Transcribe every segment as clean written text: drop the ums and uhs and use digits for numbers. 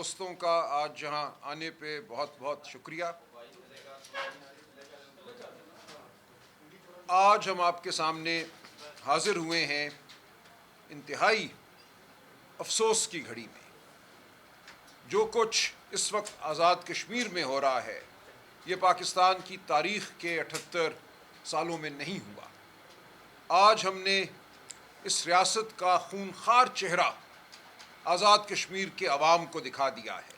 دوستوں کا آج یہاں آنے پہ بہت بہت شکریہ۔ آج ہم آپ کے سامنے حاضر ہوئے ہیں انتہائی افسوس کی گھڑی میں۔ جو کچھ اس وقت آزاد کشمیر میں ہو رہا ہے یہ پاکستان کی تاریخ کے 78 سالوں میں نہیں ہوا۔ آج ہم نے اس ریاست کا خونخوار چہرہ آزاد کشمیر کے عوام کو دکھا دیا ہے۔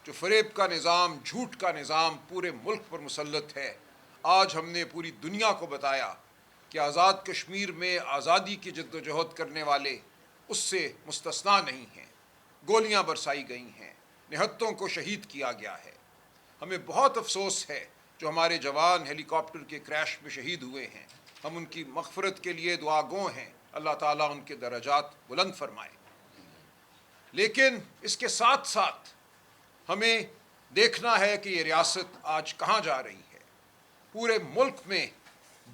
جو فریب کا نظام، جھوٹ کا نظام پورے ملک پر مسلط ہے، آج ہم نے پوری دنیا کو بتایا کہ آزاد کشمیر میں آزادی کی جد و جہد کرنے والے اس سے مستثنا نہیں ہیں۔ گولیاں برسائی گئی ہیں، نہتوں کو شہید کیا گیا ہے۔ ہمیں بہت افسوس ہے جو ہمارے جوان ہیلی کاپٹر کے کریش میں شہید ہوئے ہیں۔ ہم ان کی مغفرت کے لیے دعا گو ہیں، اللہ تعالیٰ ان کے درجات بلند فرمائے۔ لیکن اس کے ساتھ ساتھ ہمیں دیکھنا ہے کہ یہ ریاست آج کہاں جا رہی ہے۔ پورے ملک میں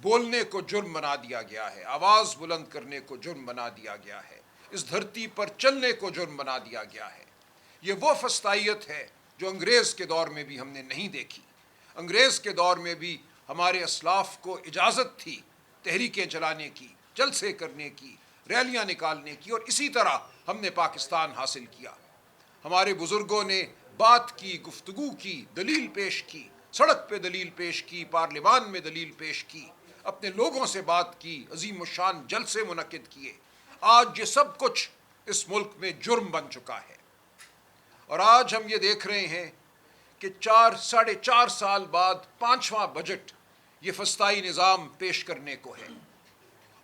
بولنے کو جرم بنا دیا گیا ہے، آواز بلند کرنے کو جرم بنا دیا گیا ہے، اس دھرتی پر چلنے کو جرم بنا دیا گیا ہے۔ یہ وہ فسطائیت ہے جو انگریز کے دور میں بھی ہم نے نہیں دیکھی۔ انگریز کے دور میں بھی ہمارے اسلاف کو اجازت تھی تحریکیں چلانے کی، جلسے کرنے کی، ریلیاں نکالنے کی، اور اسی طرح ہم نے پاکستان حاصل کیا۔ ہمارے بزرگوں نے بات کی، گفتگو کی، دلیل پیش کی، سڑک پہ دلیل پیش کی، پارلیمان میں دلیل پیش کی، اپنے لوگوں سے بات کی، عظیم الشان جلسے منعقد کیے۔ آج یہ سب کچھ اس ملک میں جرم بن چکا ہے، اور آج ہم یہ دیکھ رہے ہیں کہ 4.5 سال بعد 5واں بجٹ یہ فسطائی نظام پیش کرنے کو ہے۔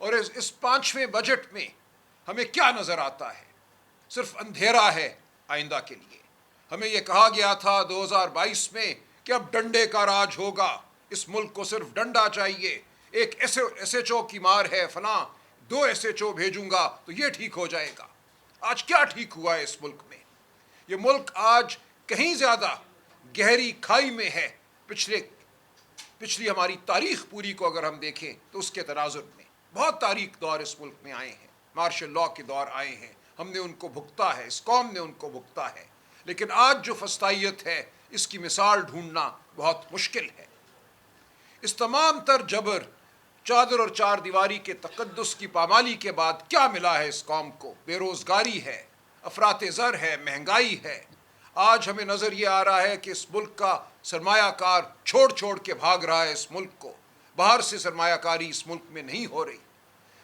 اور اس 5ویں بجٹ میں ہمیں کیا نظر آتا ہے؟ صرف اندھیرا ہے آئندہ کے لیے۔ ہمیں یہ کہا گیا تھا 2022 میں کہ اب ڈنڈے کا راج ہوگا، اس ملک کو صرف ڈنڈا چاہیے، ایک ایس ایچ او کی مار ہے فلاں، 2 ایس ایچ او بھیجوں گا تو یہ ٹھیک ہو جائے گا۔ آج کیا ٹھیک ہوا ہے اس ملک میں؟ یہ ملک آج کہیں زیادہ گہری کھائی میں ہے۔ پچھلی ہماری تاریخ پوری کو اگر ہم دیکھیں تو اس کے تناظر میں بہت تاریخ دور اس ملک میں آئے ہیں، مارشل لاء کے دور آئے ہیں، ہم نے ان کو بھگتا ہے، اس قوم نے ان کو بھگتا ہے۔ لیکن آج جو فسطائیت ہے اس کی مثال ڈھونڈنا بہت مشکل ہے۔ اس تمام تر جبر، چادر اور چار دیواری کے تقدس کی پامالی کے بعد کیا ملا ہے اس قوم کو؟ بے روزگاری ہے، افراط زر ہے، مہنگائی ہے۔ آج ہمیں نظر یہ آ رہا ہے کہ اس ملک کا سرمایہ کار چھوڑ چھوڑ کے بھاگ رہا ہے اس ملک کو، باہر سے سرمایہ کاری اس ملک میں نہیں ہو رہی۔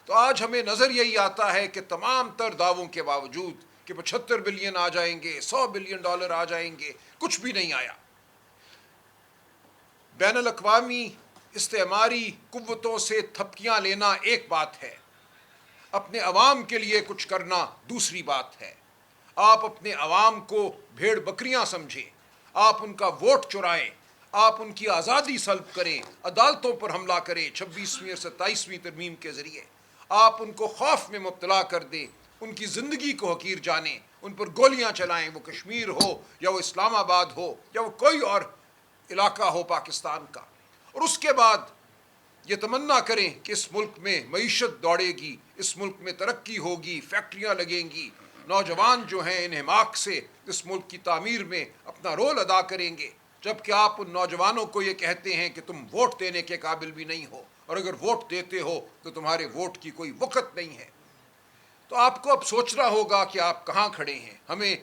تو آج ہمیں نظر یہی آتا ہے کہ تمام تر دعووں کے باوجود کہ 75 بلین آ جائیں گے، $100 بلین آ جائیں گے، کچھ بھی نہیں آیا۔ بین الاقوامی استعماری قوتوں سے تھپکیاں لینا ایک بات ہے، اپنے عوام کے لیے کچھ کرنا دوسری بات ہے۔ آپ اپنے عوام کو بھیڑ بکریاں سمجھیں، آپ ان کا ووٹ چرائیں، آپ ان کی آزادی سلب کریں، عدالتوں پر حملہ کریں 26ویں اور 27ویں ترمیم کے ذریعے، آپ ان کو خوف میں مبتلا کر دیں، ان کی زندگی کو حقیر جانیں، ان پر گولیاں چلائیں، وہ کشمیر ہو یا وہ اسلام آباد ہو یا وہ کوئی اور علاقہ ہو پاکستان کا، اور اس کے بعد یہ تمنا کریں کہ اس ملک میں معیشت دوڑے گی، اس ملک میں ترقی ہوگی، فیکٹریاں لگیں گی، نوجوان جو ہیں ان حماق سے اس ملک کی تعمیر میں اپنا رول ادا کریں گے، جبکہ آپ ان نوجوانوں کو یہ کہتے ہیں کہ تم ووٹ دینے کے قابل بھی نہیں ہو، اور اگر ووٹ دیتے ہو تو تمہارے ووٹ کی کوئی وقت نہیں ہے۔ تو آپ کو اب سوچنا ہوگا کہ آپ کہاں کھڑے ہیں۔ ہمیں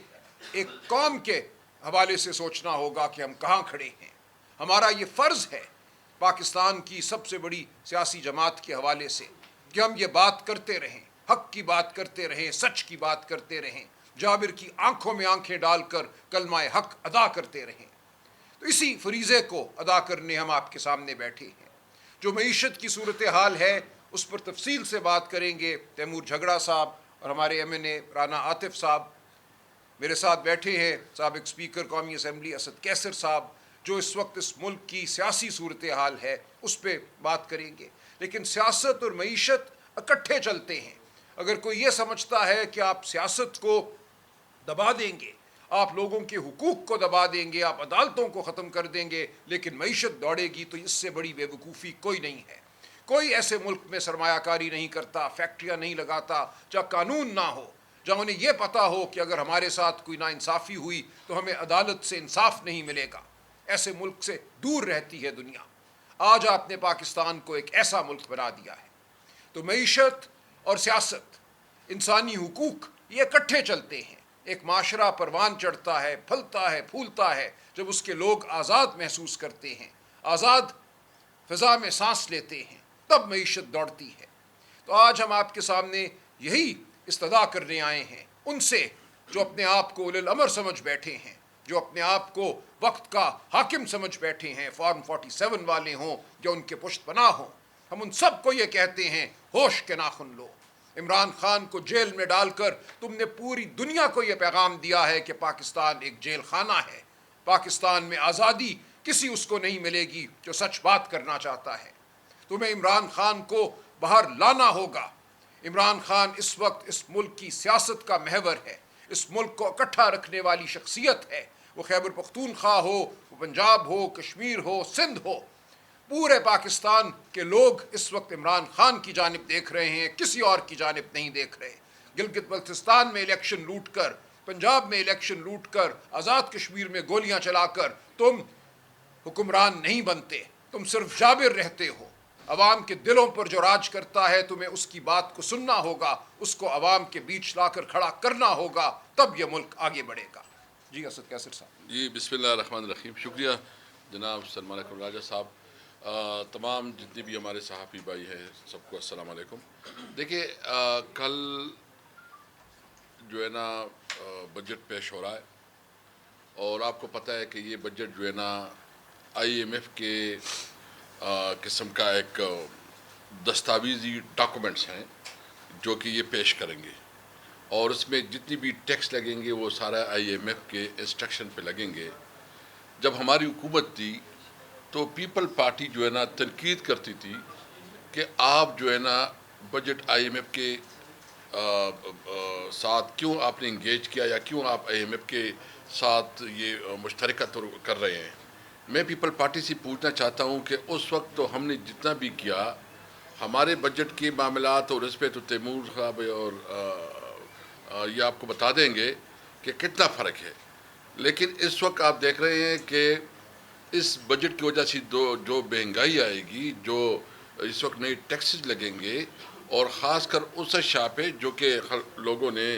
ایک قوم کے حوالے سے سوچنا ہوگا کہ ہم کہاں کھڑے ہیں۔ ہمارا یہ فرض ہے پاکستان کی سب سے بڑی سیاسی جماعت کے حوالے سے کہ ہم یہ بات کرتے رہیں، حق کی بات کرتے رہیں، سچ کی بات کرتے رہیں، جابر کی آنکھوں میں آنکھیں ڈال کر کلمہ حق ادا کرتے رہیں۔ تو اسی فریضے کو ادا کرنے ہم آپ کے سامنے بیٹھے ہیں۔ جو معیشت کی صورتحال ہے اس پر تفصیل سے بات کریں گے تیمور جھگڑا صاحب اور ہمارے ایم این اے رانا عاطف صاحب۔ میرے ساتھ بیٹھے ہیں سابق اسپیکر قومی اسمبلی اسد کیسر صاحب، جو اس وقت اس ملک کی سیاسی صورتحال ہے اس پہ بات کریں گے۔ لیکن سیاست اور معیشت اکٹھے چلتے ہیں۔ اگر کوئی یہ سمجھتا ہے کہ آپ سیاست کو دبا دیں گے، آپ لوگوں کے حقوق کو دبا دیں گے، آپ عدالتوں کو ختم کر دیں گے لیکن معیشت دوڑے گی، تو اس سے بڑی بے وقوفی کوئی نہیں ہے۔ کوئی ایسے ملک میں سرمایہ کاری نہیں کرتا، فیکٹریاں نہیں لگاتا جہاں قانون نہ ہو، جہاں انہیں یہ پتہ ہو کہ اگر ہمارے ساتھ کوئی ناانصافی ہوئی تو ہمیں عدالت سے انصاف نہیں ملے گا. ایسے ملک سے دور رہتی ہے دنیا. آج آپ نے پاکستان کو ایک ایسا ملک بنا دیا ہے. تو معیشت اور سیاست، انسانی حقوق، یہ اکٹھے چلتے ہیں. ایک معاشرہ پروان چڑھتا ہے، پھلتا ہے، پھولتا ہے جب اس کے لوگ آزاد محسوس کرتے ہیں، آزاد فضا میں سانس لیتے ہیں، تب معیشت دوڑتی ہے. تو آج ہم آپ کے سامنے یہی استدعا کرنے آئے ہیں ان سے جو اپنے آپ کو اولی الامر سمجھ بیٹھے ہیں، جو اپنے آپ کو وقت کا حاکم سمجھ بیٹھے ہیں، فارم 47 والے ہوں یا ان کے پشت پناہ ہوں. ہم ان سب کو یہ کہتے ہیں ہوش کے ناخن لو. عمران خان کو جیل میں ڈال کر تم نے پوری دنیا کو یہ پیغام دیا ہے کہ پاکستان ایک جیل خانہ ہے. پاکستان میں آزادی کسی اس کو نہیں ملے گی جو سچ بات کرنا چاہتا ہے. تمہیں عمران خان کو باہر لانا ہوگا. عمران خان اس وقت اس ملک کی سیاست کا محور ہے، اس ملک کو اکٹھا رکھنے والی شخصیت ہے. وہ خیبر پختونخوا ہو، وہ پنجاب ہو، کشمیر ہو، سندھ ہو، پورے پاکستان کے لوگ اس وقت عمران خان کی جانب دیکھ رہے ہیں، کسی اور کی جانب نہیں دیکھ رہے. گلگت بلتستان میں الیکشن لوٹ کر، پنجاب میں الیکشن لوٹ کر، آزاد کشمیر میں گولیاں چلا کر تم حکمران نہیں بنتے. تم صرف جابر رہتے ہو. عوام کے دلوں پر جو راج کرتا ہے تمہیں اس کی بات کو سننا ہوگا، اس کو عوام کے بیچ لا کر کھڑا کرنا ہوگا، تب یہ ملک آگے بڑھے گا. جی اسد کیسر صاحب. جی بسم اللہ الرحمن الرحیم. شکریہ جناب سلمان اکرم راجہ صاحب. تمام جتنے بھی ہمارے صحافی بھائی ہیں سب کو السلام علیکم. دیکھیے کل جو ہے نا بجٹ پیش ہو رہا ہے اور آپ کو پتہ ہے کہ یہ بجٹ جو ہے نا IMF کے قسم کا ایک دستاویزی ڈاکومنٹس ہیں جو کہ یہ پیش کریں گے اور اس میں جتنی بھی ٹیکس لگیں گے وہ سارا IMF کے انسٹرکشن پہ لگیں گے. جب ہماری حکومت تھی تو پیپل پارٹی جو ہے نا تنقید کرتی تھی کہ آپ جو ہے نا بجٹ IMF کے ساتھ کیوں آپ نے انگیج کیا یا کیوں آپ IMF کے ساتھ یہ مشترکہ کر رہے ہیں. میں پیپل پارٹی سے پوچھنا چاہتا ہوں کہ اس وقت تو ہم نے جتنا بھی کیا ہمارے بجٹ کے معاملات اور اس پہ تو تیمور صاحب اور یہ آپ کو بتا دیں گے کہ کتنا فرق ہے. لیکن اس وقت آپ دیکھ رہے ہیں کہ اس بجٹ کی وجہ سے جو مہنگائی آئے گی، جو اس وقت نئے ٹیکسز لگیں گے اور خاص کر اس اشیاء پہ جو کہ لوگوں نے